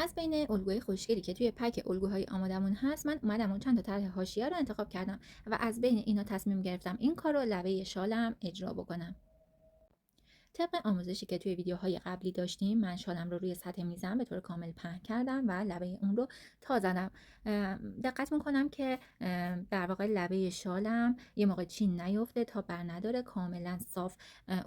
از بین الگوهای خوشگلی که توی پک الگوهای آمادمون هست، من اومدم و چند تا طرح حاشیه رو انتخاب کردم و از بین اینا تصمیم گرفتم این کار رو لبه شالم اجرا بکنم. طبق آموزشی که توی ویدیوهای قبلی داشتیم، من شالم رو روی سطح میزم به طور کامل پهن کردم و لبه اون رو تا زدم. دقت میکنم که در واقع لبه شالم یه موقع چین نیفته، تا بر نداره، کاملا صاف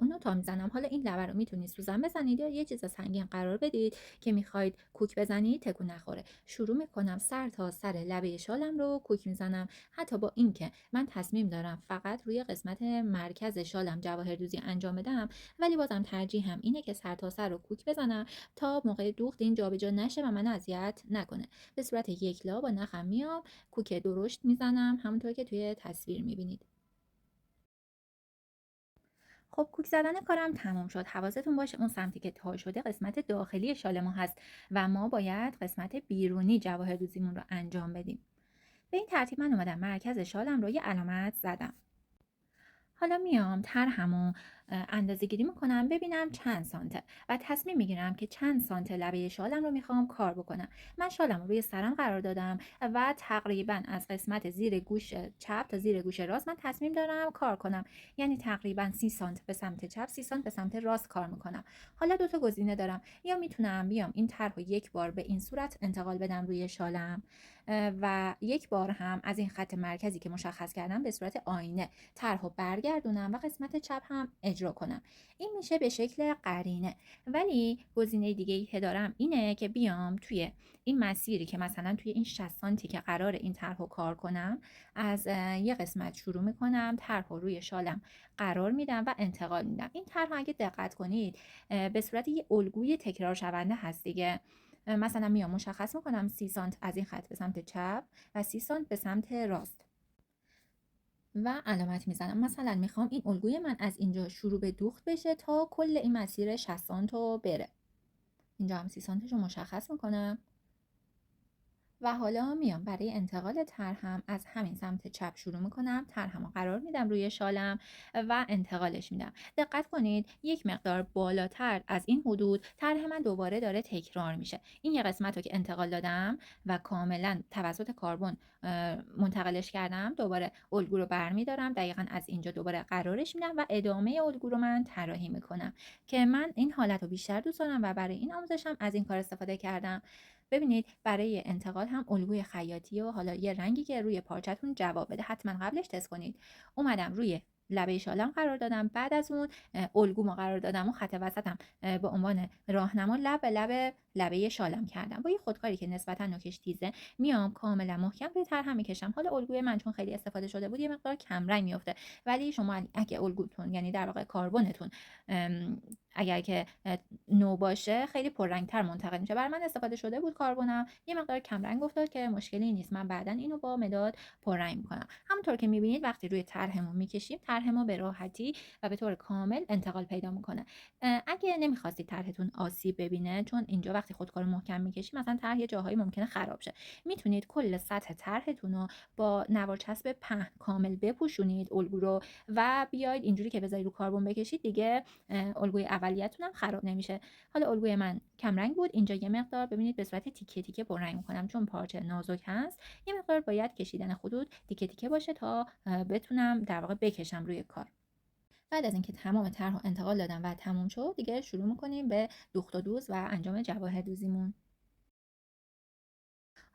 اون رو تا میزنم. حالا این لبه رو میتونید سوزن بزنید یا یه چیز سنگین قرار بدید که میخواید کوک بزنید تکون نخوره. شروع میکنم سر تا سر لبه شالم رو کوک میزنم، حتی با اینکه من تصمیم دارم فقط روی قسمت مرکز شالم جواهردوزی انجام بدم، ولی بازم ترجیحم اینه که سر تا سر رو کوک بزنم تا موقع دوخت این جابجا نشه و منو اذیت نکنه. به صورت یک لا با نخم میام کوک درشت میزنم، همونطور که توی تصویر میبینید. خب کوک زدن کارم تموم شد. حواستون باشه اون سمتی که تا شده قسمت داخلی شال ما هست و ما باید قسمت بیرونی جواهردوزیمون رو انجام بدیم. به این ترتیب من اومدم مرکز شالم رو یه علامت زدم. حالا میام طرحمو اندازه گیری میکنم ببینم چند سانته و تصمیم میگیرم که چند سانته لبه شالم رو میخوام کار بکنم. من شالم رو روی سرم قرار دادم و تقریبا از قسمت زیر گوش چپ تا زیر گوش راست من تصمیم دارم کار کنم، یعنی تقریبا 30 سانت به سمت چپ، 30 سانت به سمت راست کار میکنم. حالا دو تا گزینه دارم، یا میتونم بیام این طرح رو یک بار به این صورت انتقال بدم روی شالم و یک بار هم از این خط مرکزی که مشخص کردم به صورت آینه طرح رو برگردونم و قسمت چپ هم اجرا کنم. این میشه به شکل قرینه. ولی گزینه دیگه ای که دارم اینه که بیام توی این مسیری که مثلا توی این 60 سانتی که قرار این طرح رو کار کنم، از یه قسمت شروع میکنم، طرح رو روی شالم قرار میدم و انتقال میدم. این طرح اگه دقت کنید به صورت یه الگوی تکرار شونده هست دیگه. مثلا میام مشخص میکنم 30 سانت از این خط به سمت چپ و 30 سانت به سمت راست و علامت میزنم. مثلا میخوام این الگوی من از اینجا شروع به دوخت بشه تا کل این مسیر 60 سانت رو بره. اینجا هم 30 سانتش رو مشخص میکنم و حالا میام برای انتقال طرحم از همین سمت چپ شروع میکنم، طرحمو قرار میدم روی شالم و انتقالش میدم. دقت کنید یک مقدار بالاتر از این حدود طرح من دوباره داره تکرار میشه. این یه قسمت رو که انتقال دادم و کاملا توسط کاربن منتقلش کردم، دوباره الگو رو برمیدارم، دقیقا از اینجا دوباره قرارش میدم و ادامه الگو رو من طراحی میکنم که من این حالت رو بیشتر دوست دارم و برای این آموزشم از این کار استفاده کردم. ببینید برای انتقال هم الگوی خیاطی و حالا یه رنگی که روی پارچتون جواب بده حتما قبلش تست کنید. اومدم روی لبه شالم قرار دادم، بعد از اون الگومو قرار دادم و خط وسطم به عنوان راهنما لب به لب لبه شالم کردم. با یه خودکاری که نسبتا نوکش تیزه میام کاملا محکم روی طرحم میکشم. حالا الگوی من چون خیلی استفاده شده بود یه مقدار کم رنگ میفته، ولی شما اگه الگوتون یعنی در واقع کاربنتون اگر که نو باشه خیلی پررنگتر منتقل میشه. برای من استفاده شده بود کاربنم، یه مقدار کم رنگ افتاد که مشکلی نیست، من بعدا اینو با مداد پررنگ میکنم. همونطور که میبینید وقتی روی طرحمون میکشیم طرحمون به راحتی و به طور کامل انتقال پیدا میکنه. اگه نمیخواستید طرحتون آسیب ببینه، چون اینجا وقتی خودکار محکم میکشیم مثلا طرح یه جاهایی ممکنه خراب شه، میتونید کل سطح طرحتون رو با نوار چسب پهن کامل بپوشونید الگو رو و بیاید اینجوری که بذارید رو کاربن بکشید دیگه الگوی اولیتون هم خراب نمیشه. حالا الگوی من کم رنگ بود، اینجا یه مقدار ببینید به صورت تیکه تیکه پررنگ میکنم چون پارچه نازک هست. یه مقدار باید کشیدن خطوط تیکه تیکه باشه تا بتونم در واقع بکشم روی کار. بعد از اینکه تمام طرح رو انتقال دادم و تموم شد دیگه شروع میکنیم به دوخت و دوز و انجام جواهر دوزیمون.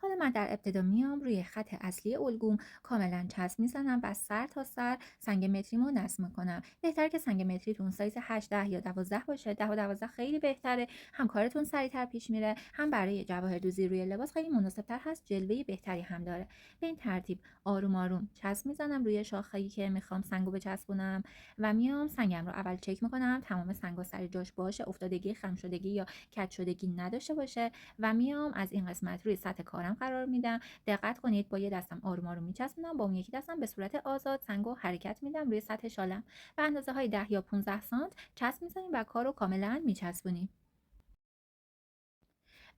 حالا من در ابتدا میام روی خط اصلی الگوم کاملا چسب میزنم و سر تا سر سنگ متریمو نصب میکنم. بهتره که سنگ متریتون سایز 8 10 یا 12 باشه. 10 و 12 خیلی بهتره، هم کارتون سریعتر پیش میره، هم برای جواهر دوزی روی لباس خیلی مناسبتر هست، جلوه بهتری هم داره. به این ترتیب آروم آروم چسب میزنم روی شاخه‌ای که میخوام سنگو بچسبونم و میام سنگم رو اول چک میکنم تمام سنگا سر جاش باشه، افتادگی، خم شدگی یا کج شدگی نداشته باشه و میام از این قسمت روی سطح کارم قرار میدم. دقت کنید با یه دستم آروم آروم میچسبونم، با اون یکی دستم به صورت آزاد سنگو حرکت میدم روی سطح شالم. به اندازه های 10 یا 15 سانت چسب میزنیم و کار رو کاملا میچسبونیم.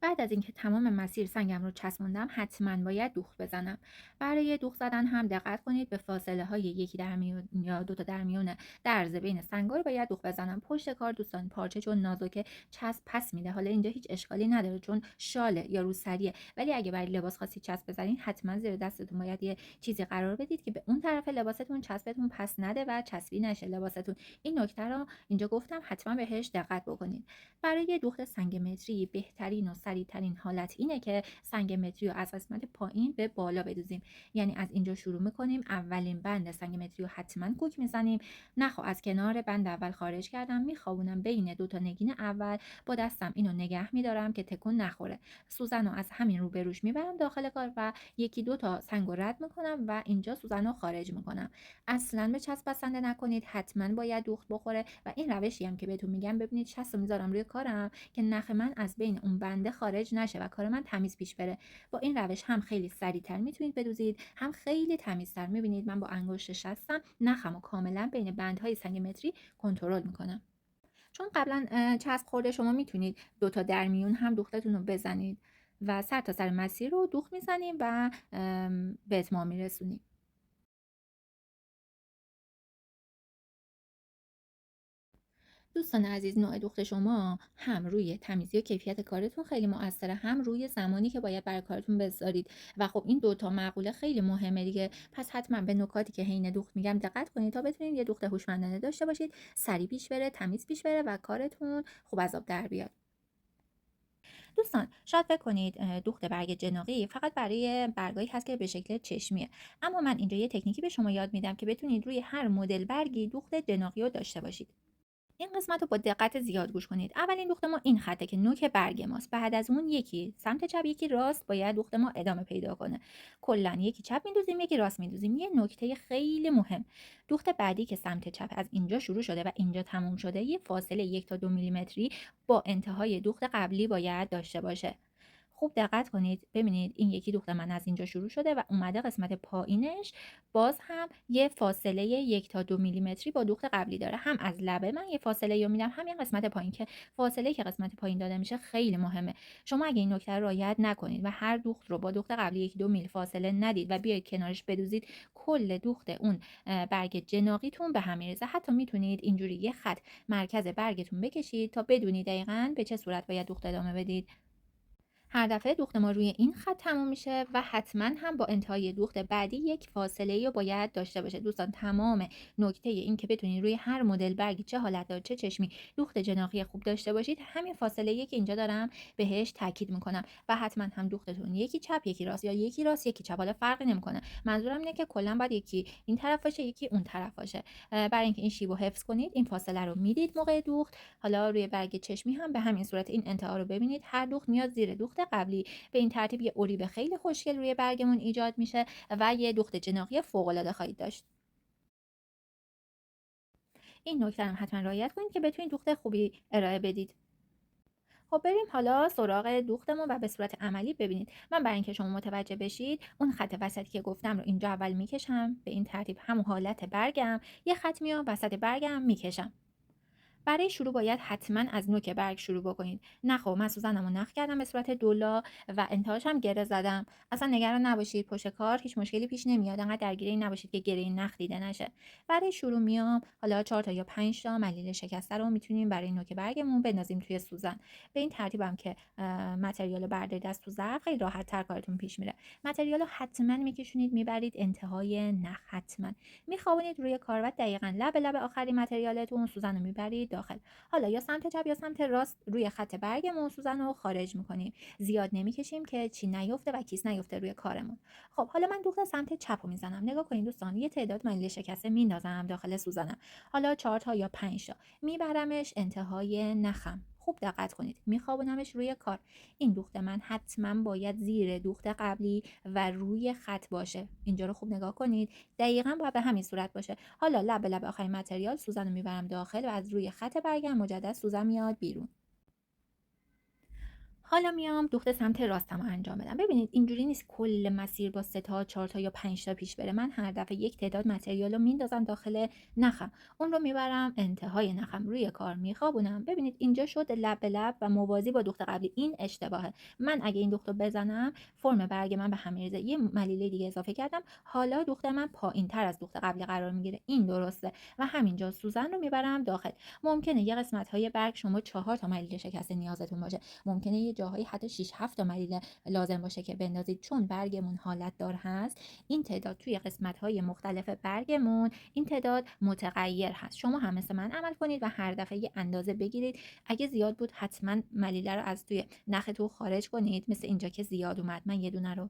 بعد از اینکه تمام مسیر سنگم رو چسبوندم حتما باید دوخت بزنم. برای دوخت زدن هم دقت کنید به فاصله های یکی در میون یا دو تا در میون درز بین سنگا رو باید دوخت بزنم. پشت کار دوستان پارچه چون نازکه چسب پس میده. حالا اینجا هیچ اشکالی نداره چون شاله یا روسریه، ولی اگه برای لباس خاصی چسب بزنین حتما زیر دستتون باید یه چیزی قرار بدید که به اون طرف لباستون چسبتون پس نده و چسبی نشه لباستون. این نکته رو اینجا گفتم، حتما بهش دقت بکنید. برای دوخت سنگ متری بهترین و سریعترین حالت اینه که سنگ متری رو از قسمت پایین به بالا بدوزیم. یعنی از اینجا شروع میکنیم، اولین بند سنگ متری رو حتما کوک میزنیم. نخو از کنار بند اول خارج کردم، میخوابونم بین دو تا نگین اول، با دستم اینو نگه میدارم که تکون نخوره. سوزن رو از همین رو به روش میبرم داخل کار و یکی دو تا سنگ رو رد میکنم و اینجا سوزن رو خارج میکنم. اصلا به چسب بسنده نکنید، حتما باید دوخت بخوره. و این روشی هم که بهتون میگم، ببینید چسب رو میذارم روی کارم که نخ من از بین اون بنده خارج نشه و کار من تمیز پیش بره. با این روش هم خیلی سریعتر میتونید بدوزید، هم خیلی تمیزتر. میبینید من با انگشت شستم نخمو کاملا بین بندهای سنگ متری کنترل میکنم. چون قبلا چسب خورده، شما میتونید دو تا در میون هم دوختتون رو بزنید و سر تا سر مسیر رو دوخت میزنیم و به اتمام میرسونیم. دوستان عزیز، نوع دوخت شما هم روی تمیزی و کیفیت کارتون خیلی مؤثره، هم روی زمانی که باید برای کارتون بذارید. و خب این دوتا مقوله خیلی مهمه دیگه. پس حتما به نکاتی که حین دوخت میگم دقت کنید تا بتونید یه دوخت هوشمندانه داشته باشید، سریع پیش بره، تمیز پیش بره و کارتون خوب از آب در بیاد. دوستان شاید فکر کنید دوخت برگ جناقی فقط برای برگایی هست که به شکل چشمیه، اما من اینجا یه تکنیکی به شما یاد میدم که بتونید روی هر مدل برگی دوخت جناقی رو داشته باشید. این قسمت رو با دقت زیاد گوش کنید. اولین دوخت ما این خطه که نوک برگ ماست. بعد از اون یکی سمت چپ یکی راست باید دوخت ما ادامه پیدا کنه. کلا یکی چپ میدوزیم یکی راست میدوزیم. یه نکته خیلی مهم، دوخت بعدی که سمت چپ از اینجا شروع شده و اینجا تموم شده، یه فاصله 1 تا 2 میلیمتری با انتهای دوخت قبلی باید داشته باشه. خوب دقت کنید، ببینید این یکی دوخت من از اینجا شروع شده و اومده قسمت پایینش باز هم یه فاصله 1 تا 2 میلیمتری با دوخت قبلی داره. هم از لبه من یه فاصله رو میدم، هم این قسمت پایین که فاصله که قسمت پایین داده میشه خیلی مهمه. شما اگه این نکته رو رعایت نکنید و هر دوخت رو با دوخت قبلی 1 2 میل فاصله ندید و بیاید کنارش بدوزید، کل دوخت اون برگ جناقیتون به هم میریزه. حتی میتونید اینجوری یه خط مرکز برگتون بکشید تا بدونید دقیقاً به چه صورت باید دوخت ادامه بدید. هر دفعه دوخت ما روی این خط تموم میشه و حتما هم با انتهای دوخت بعدی یک فاصله رو باید داشته باشه. دوستان تمام نکته این که بتونید روی هر مدل برگی چه حالت دار چه چشمی دوخت جناقی خوب داشته باشید، همین فاصله که اینجا دارم بهش تاکید میکنم. و حتما هم دوختتون یکی چپ یکی راست یا یکی راست یکی چپ، حالا فرقی نمیکنه. منظورم اینه که کلا باید یکی این طرف باشه یکی اون طرف باشه. برای اینکه این شیب حفظ کنید این فاصله رو میدید موقع دوخت. حالا روی برگ چشمی هم به همین صورت این انتها رو ببینید، هر دوخت میاد زیر دوخت قبلی. به این ترتیب یه اریب خیلی خوشگل روی برگمون ایجاد میشه و یه دوخت جناقی فوق العاده خواهید داشت. این نکته هم حتما رعایت کنید که بتونید دوخت خوبی ارائه بدید. خب بریم حالا سراغ دوختمون و به صورت عملی ببینید. من برای اینکه شما متوجه بشید اون خط وسطی که گفتم رو اینجا اول میکشم، به این ترتیب همون حالت برگم یه خط میام وسط برگم میکشم. برای شروع باید حتما از نوک برگ شروع بکنید. نه خب من سوزنمو نخ کردم به صورت دولا و انتهاش هم گره زدم. اصلا نگران نباشید، پشت کار هیچ مشکلی پیش نمیاد. انقدر درگیر این نباشید که گره نخ دیده نشه. برای شروع میام حالا 4 تا یا 5 تا ملیل شکسته رو میتونیم برای نوک برگمون بندازیم توی سوزن. به این ترتیبم که متریال بردارید از تو ظرف خیلی راحت تر کارتون پیش میره. متریال رو حتما میکشونید میبرید انتهای نخ، حتما میخوابونید روی کاربد دقیقاً لب آخری متریالتون، سوزن رو میبرید داخل. حالا یا سمت چپ یا سمت راست روی خط برگمون سوزن رو خارج میکنیم. زیاد نمیکشیم که چی نیفته و کیس نیفته روی کارمون. خب حالا من دوخت سمت چپ رو میزنم. نگاه کنید دوستان، یه تعداد ملیل شکسته میندازم داخل سوزنم. حالا 4 تا یا 5 تا میبرمش انتهای نخم. خوب دقت کنید، میخوابونمش روی کار. این دوخت من حتما باید زیر دوخت قبلی و روی خط باشه. اینجا رو خوب نگاه کنید، دقیقاً باید به همین صورت باشه. حالا لب آخرین متریال سوزن رو میبرم داخل و از روی خط برگم مجدد سوزن میاد بیرون. حالا میام دوخت سمت راستم رو انجام بدم. ببینید اینجوری نیست کل مسیر با 3 تا 4 تا یا 5 تا پیش بره. من هر دفعه یک تعداد متریال رو میندازم داخل نخم، اون رو میبرم انتهای نخم، روی کار میخوابونم. ببینید اینجا شد لب به لب و موازی با دوخت قبلی. این اشتباهه. من اگه این دوخت رو بزنم فرم برگ من به هم میریزه. یه ملیله دیگه اضافه کردم، حالا دوخت من پایین تر از دوخت قبلی قرار میگیره. این درسته. و همینجا سوزن رو میبرم داخل. ممکنه یه قسمت های برگ شما 4 تا ملیله شکسته نیازتون باشه، ممکنه یه جاهایی حتی 6 7 تا ملیله لازم باشه که بندازید. چون برگمون حالت دار هست، این تعداد توی قسمت‌های مختلف برگمون این تعداد متغیر هست. شما هم مثل من عمل کنید و هر دفعه یه اندازه بگیرید. اگه زیاد بود حتما ملیله رو از توی نختون خارج کنید. مثل اینجا که زیاد اومد من یه دونه رو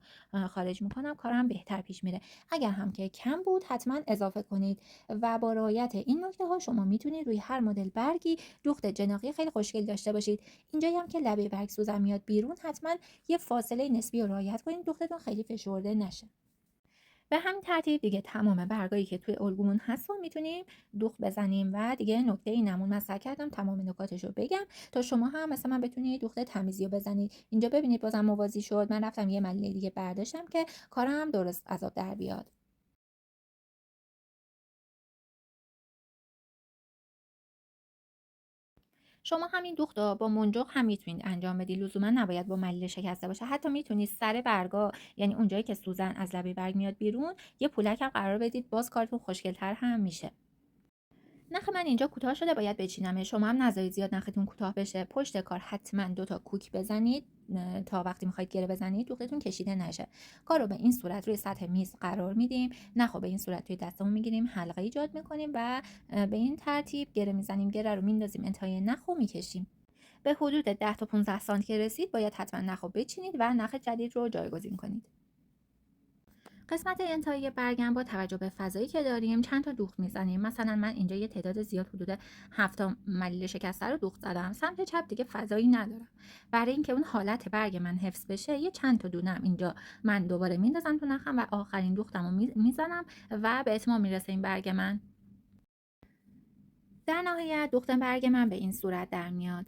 خارج میکنم، کارم بهتر پیش میره. اگر هم که کم بود حتما اضافه کنید. و با رعایت این نکته ها شما میتونید روی هر مدل برگی دوخت جناقی خیلی خوشگل داشته باشید. اینجایی هم که لبه برگ سوزن میاد بیرون حتما یه فاصله نسبی رو رعایت کنید، دوختتون خیلی فشرده نشه. به همین ترتیب دیگه تمام برگایی که توی الگومون هست رو میتونیم دوخت بزنیم. و دیگه نکته ای نمون. من سعی کردم تمام نکاتش رو بگم تا شما هم مثلا من بتونید دوخت تمیزی رو بزنید. اینجا ببینید بازم موازی شد. من رفتم یه ملیه دیگه برداشتم که کارم درست از آب در بیاد. شما همین دوخت رو با منجاق هم میتونید انجام بدید. لزوما نباید با ملیله شکسته باشه. حتی میتونید سر برگا، یعنی اونجایی که سوزن از لبه برگ میاد بیرون، یه پولک هم قرار بدید، باز کارتون خوشگل‌تر هم میشه. نخ من اینجا کوتاه شده، باید بچینمه. شما هم نذارید زیاد نختون کوتاه بشه. پشت کار حتما 2 تا کوک بزنید تا وقتی میخواید گره بزنید دوختتون کشیده نشه. کار رو به این صورت روی سطح میز قرار میدیم. نخو به این صورت توی دستمون میگیریم، حلقه ایجاد میکنیم و به این ترتیب گره میزنیم. گره رو میندازیم انتهای نخو میکشیم. به حدود 10 تا 15 سانتی که رسید باید حتما نخو بچینید و نخ جدید رو جایگزین کنید. قسمت انتهایی برگم با توجه به فضایی که داریم چند تا دوخت میزنیم. مثلا من اینجا یه تعداد زیاد حدود 7 تا ملیله شکسته رو دوخت زدم. سمت چپ دیگه فضایی ندارم. برای اینکه اون حالت برگ من حفظ بشه یه چند تا دونه اینجا من دوباره میندازم تو نخم و آخرین دوختم رو میزنم و به اتمام میرسه این برگ من. در نهایت دوخت برگ من به این صورت در میاد.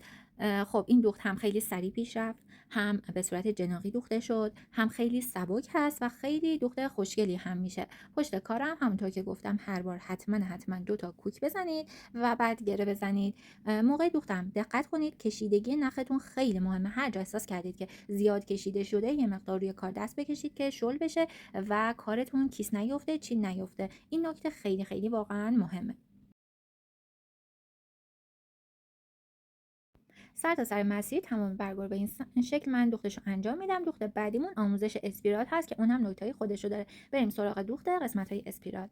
خب این دوخت هم خیلی سریع پیش رفت، هم به صورت جناقی دوخته شد، هم خیلی سبک هست و خیلی دوخت خوشگلی هم میشه. پشت کارم همونطور که گفتم هر بار حتما 2 تا کوک بزنید و بعد گره بزنید. موقع دوختم دقت کنید، کشیدگی نختون خیلی مهمه. هر جا احساس کردید که زیاد کشیده شده یه مقدار روی کار دست بکشید که شل بشه و کارتون کیس نیفته، چین نیفته. این نکته خیلی خیلی واقعا مهمه. سر تا سر مسیر تمام برگا به این شکل من دوختش رو انجام میدم. دوخت بعدیمون آموزش اسپیرال هست که اونم نکته‌های خودش رو داره. بریم سراغ دوخت قسمت‌های اسپیرال.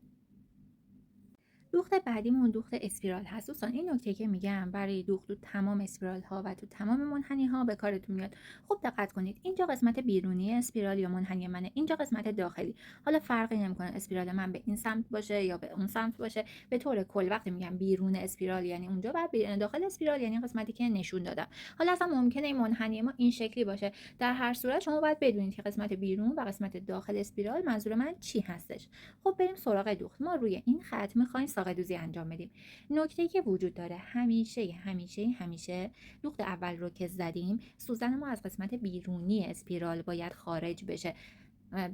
دوخت بعدیمون دوخت اسپیرال هست. دوستان این نکته که میگم برای دوخت تو تمام اسپیرال ها و تو تمام منحنی ها به کارتون میاد. خوب دقت کنید، اینجا قسمت بیرونی اسپیرال یا منحنی منه، اینجا قسمت داخلی. حالا فرقی نمیکنه اسپیرال من به این سمت باشه یا به اون سمت باشه. به طور کل وقتی میگم بیرون اسپیرال یعنی اونجا، بعد داخل اسپیرال یعنی قسمتی که نشون دادم. حالا اصلا ممکنه این منحنی ما این شکلی باشه. در هر صورت شما باید بدونید که قسمت بیرون و قسمت داخل اسپیرال منظور من چی هستش. خب بریم سراغ دوخت. ما روی این خط میخوایم ساقه دوزی انجام بدیم. نکته‌ای که وجود داره، همیشه دوخت اول رو که زدیم سوزن ما از قسمت بیرونی اسپیرال باید خارج بشه.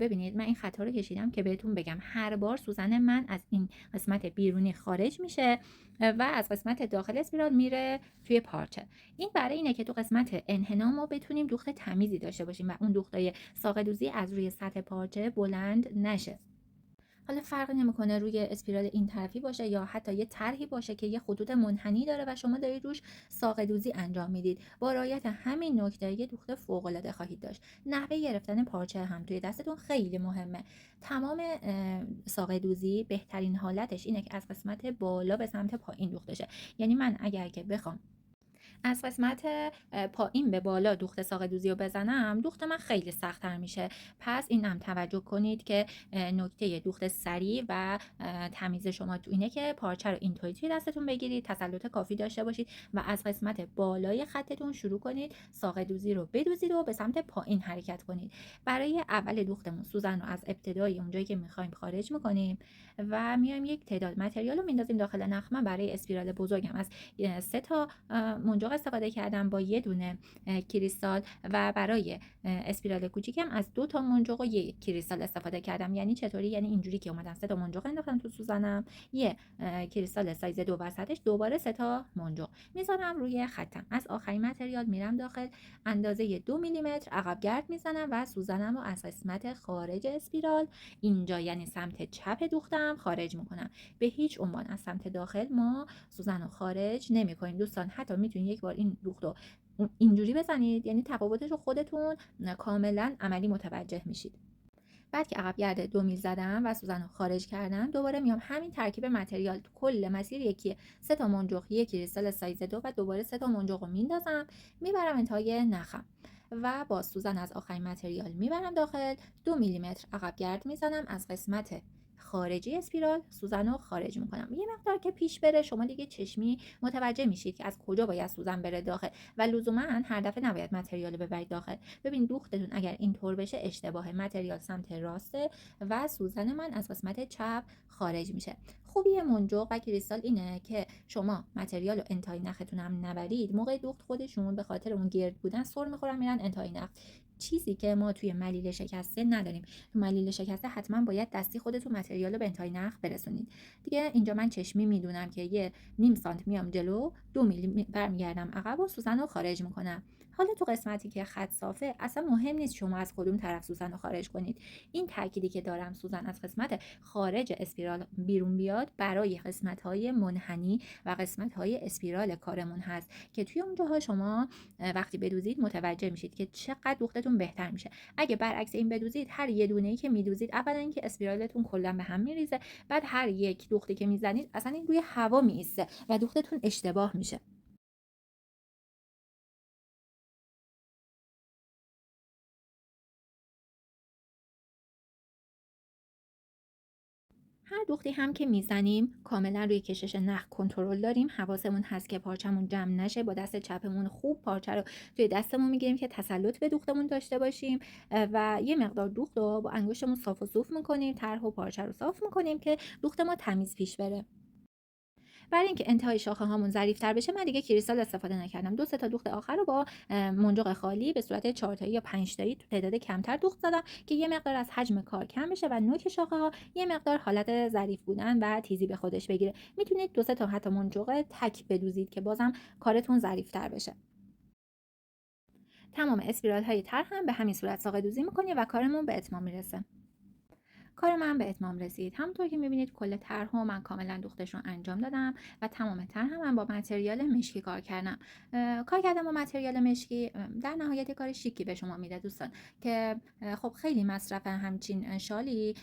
ببینید من این خطا رو کشیدم که بهتون بگم هر بار سوزن من از این قسمت بیرونی خارج میشه و از قسمت داخل اسپیرال میره توی پارچه. این برای اینه که تو قسمت انحنا ما بتونیم دوخت تمیزی داشته باشیم و اون دوختای ساقه دوزی از روی سطح پارچه بلند نشه. حالا فرقی نمیکنه روی اسپیرال این طرفی باشه یا حتی یه طرحی باشه که یه خطوط منحنی داره و شما دارید روش ساقه دوزی انجام میدید. با رعایت همین نکته یه دوخت فوق العاده خواهید داشت. نحوه گرفتن پارچه هم توی دستتون خیلی مهمه. تمام ساقه دوزی بهترین حالتش اینه که از قسمت بالا به سمت پایین دوخته شه. یعنی من اگر که بخوام از قسمت پایین به بالا دوخت ساقه دوزی رو بزنم، دوخت من خیلی سخت‌تر میشه. پس اینم توجه کنید که نکته دوخت سریع و تمیز شما تو اینه که پارچه رو اینطوری توی دستتون بگیرید، تسلط کافی داشته باشید و از قسمت بالای خطتون شروع کنید ساقه دوزی رو بدوزید و به سمت پایین حرکت کنید. برای اول دوختمون سوزن رو از ابتدای اونجایی که میخوایم خارج میکنیم و میایم یک تعداد متریال رو میندازیم داخل نخ. من برای اسپیرال بزرگم از 3 تا منجاق منجاق استفاده کردم با یه دونه کریستال و برای اسپیرال کوچیکم از 2 تا منجاق و 1 کریستال استفاده کردم. یعنی چطوری؟ یعنی اینجوری که اومدم 3 تا منجاق انداختم تو سوزنم، یه کریستال سایز 2 وسطش، دوباره 3 تا منجاق میذارم روی خطم. از آخرین متریال میرم داخل، اندازه 2 میلیمتر عقب گرد میزنم و سوزنم رو از قسمت خارج اسپیرال، اینجا یعنی سمت چپ دوختم، خارج میکنم. به هیچ عنوان از سمت داخل ما سوزن رو خارج نمیکنیم دوستان. حتی میتونید یک بار این دوخت رو اینجوری بزنید، یعنی تفاوتش رو خودتون کاملا عملی متوجه میشید. بعد که عقب گرد 2 میل زدم و سوزن رو خارج کردم، دوباره میام همین ترکیب متریال کل مسیر یکیه. 3 تا منجاق، 1 کریستال سایز 2 و دوباره 3 تا منجاق رو میندازم، میبرم انتهای نخم و با سوزن از آخرین متریال میبرم داخل. 2 میلیمتر عقب گرد میزنم از قسمت خارجی اسپیرال، سوزن رو خارج میکنم. یه مقدار که پیش بره شما دیگه چشمی متوجه میشید که از کجا باید سوزن بره داخل و لزوما هر دفعه نباید متریال رو ببرید داخل. ببین دوختتون اگر اینطور بشه اشتباه، متریال سمت راسته و سوزن من از قسمت چپ خارج میشه. خوبی منجاق و کریستال اینه که شما متریال رو انتهای نختون هم نبرید، موقع دوخت خودشون به خاطر اون گرد بودن سر میخورن میرن انتهای نخ، چیزی که ما توی ملیل شکسته نداریم. تو ملیل شکسته حتما باید دستی خودتون متریال رو به انتهای نخ برسونید. دیگه اینجا من چشمی میدونم که یه نیم سانت میام جلو، 2 میلی برمیگردم عقب و سوزن رو خارج میکنم. حالا تو قسمتی که خط صافه اصلا مهم نیست شما از کدوم طرف سوزن رو خارج کنید. این تأکیدی که دارم سوزن از قسمت خارج اسپیرال بیرون بیاد برای قسمت‌های منحنی و قسمت‌های اسپیرال کارمون هست که توی اونجاها شما وقتی بدوزید متوجه میشید که چقدر دوختتون بهتر میشه. اگه برعکس این بدوزید، هر یه دونه‌ای که میدوزید اولا اینکه اسپیرالتون کلا به هم میریزه، بعد هر یک دوختی که میزنید اصلا این روی هوا میایسته و دوختتون اشتباه میشه. هر دوختی هم که میزنیم کاملا روی کشش نخ کنترل داریم، حواسمون هست که پارچمون جمع نشه. با دست چپمون خوب پارچه رو توی دستمون میگیریم که تسلط به دوختمون داشته باشیم و یه مقدار دوخت رو با انگشتمون صاف و صوف میکنیم، طرح و پارچه رو صاف میکنیم که دوخت ما تمیز پیش بره. برای اینکه انتهای شاخه هامون ظریف‌تر بشه من دیگه کریستال استفاده نکردم. 2 تا دوخت آخر رو با منجاق خالی به صورت 4 تایی یا 5 تایی تو تعداد کمتر دوخت زدم که یه مقدار از حجم کار کم بشه و نوک شاخه ها یه مقدار حالت ظریف بودن و تیزی به خودش بگیره. میتونید 2 تا حتی منجاق تک بدوزید که بازم کارتون ظریف‌تر بشه. تمام اسپیرال های طرح هم به همین صورت ساقه دوزی می‌کنیم و کارمون به اتمام میرسه. کار من به اتمام رسید. همونطور که میبینید کل طرح رو من کاملا دوختش رو انجام دادم و تمام طرح من با متریال مشکی کار کردم. کار کردم با متریال مشکی در نهایت کار شیکی به شما میده دوستان که خب خیلی مصرف همچین شالی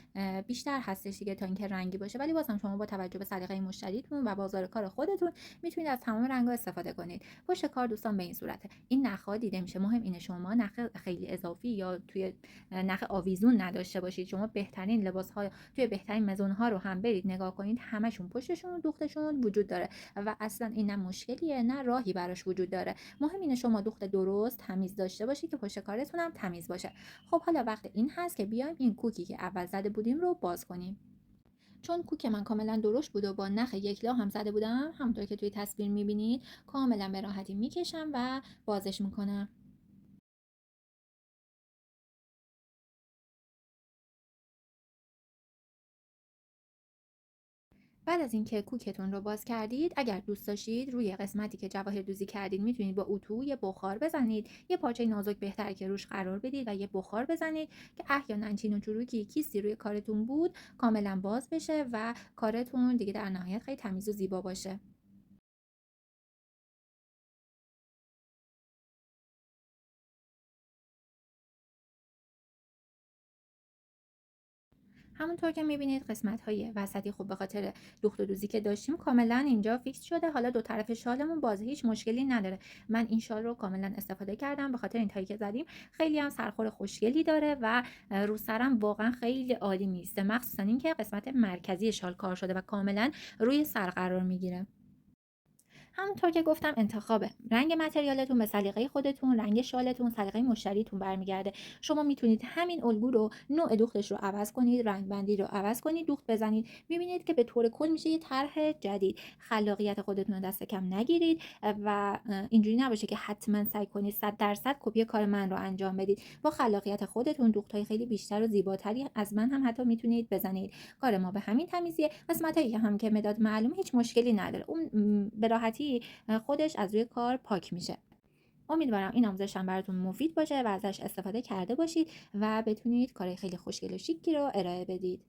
بیشتر هستش دیگه تا اینکه رنگی باشه، ولی بازم شما با توجه به سلیقه مشتریتون و بازار کار خودتون میتونید از تمام رنگ‌ها استفاده کنید. پشت کار دوستان به این صورته. این نخ‌ها دیده میشه. مهم اینه شما نخ خیلی اضافی یا توی نخ آویزون نداشته باشید. شما بهترین لباس‌ها توی بهترین مزون‌ها رو هم برید نگاه کنید، همشون پشتشون و دوختشون وجود داره و اصلا این نه مشکلیه نه راهی براش وجود داره. مهم اینه شما دوخت درست تمیز داشته باشید که پشت کارتون هم تمیز باشه. خب حالا وقت این هست که بیایم این کوکی که اول زده بودیم رو باز کنیم. چون کوک من کاملا درشت بود و با نخ یک لا هم زده بودم، همونطور که توی تصویر می‌بینید کاملا به راحتی میکشم و بازش میکنم. بعد از اینکه کوکتون رو باز کردید، اگر دوست داشتید روی قسمتی که جواهر دوزی کردید میتونید با اتو یه بخار بزنید، یه پارچه نازک بهتره که روش قرار بدید و یه بخار بزنید که احیانا چین و چروکی کیستی روی کارتون بود کاملا باز بشه و کارتون دیگه در نهایت خیلی تمیز و زیبا باشه. همونطور که میبینید قسمت های وسطی خوب به خاطر دوخت و دوزی که داشتیم کاملا اینجا فیکس شده. حالا دو طرف شالمون بازه، هیچ مشکلی نداره. من این شال رو کاملا استفاده کردم به خاطر این تایی که زدیم خیلی هم سرخور خوشگلی داره و رو سرم واقعا خیلی عالی میسته، مخصوصا اینکه قسمت مرکزی شال کار شده و کاملا روی سر قرار میگیره. همونطور که گفتم انتخاب رنگ متریالتون به سلیقه خودتون، رنگ شالتون، سلیقه مشتریتون برمیگرده. شما میتونید همین الگو رو، نوع دوختش رو عوض کنید، رنگ بندی رو عوض کنید، دوخت بزنید، میبینید که به طور کل میشه یه طرح جدید. خلاقیت خودتون رو دست کم نگیرید و اینجوری نباشه که حتما سعی کنید 100% کپی کار من رو انجام بدید. با خلاقیت خودتون دوخت‌های خیلی بیشتر و زیباتری از من هم حتی میتونید بزنید. کار ما به همین تمیزیه. قسمتایی که هم که مداد معلومه هیچ مشکلی نداره، اون به راحتی خودش از روی کار پاک میشه. امیدوارم این آموزش هم براتون مفید باشه و ازش استفاده کرده باشید و بتونید کارهای خیلی خوشگل و شیکی رو ارائه بدید.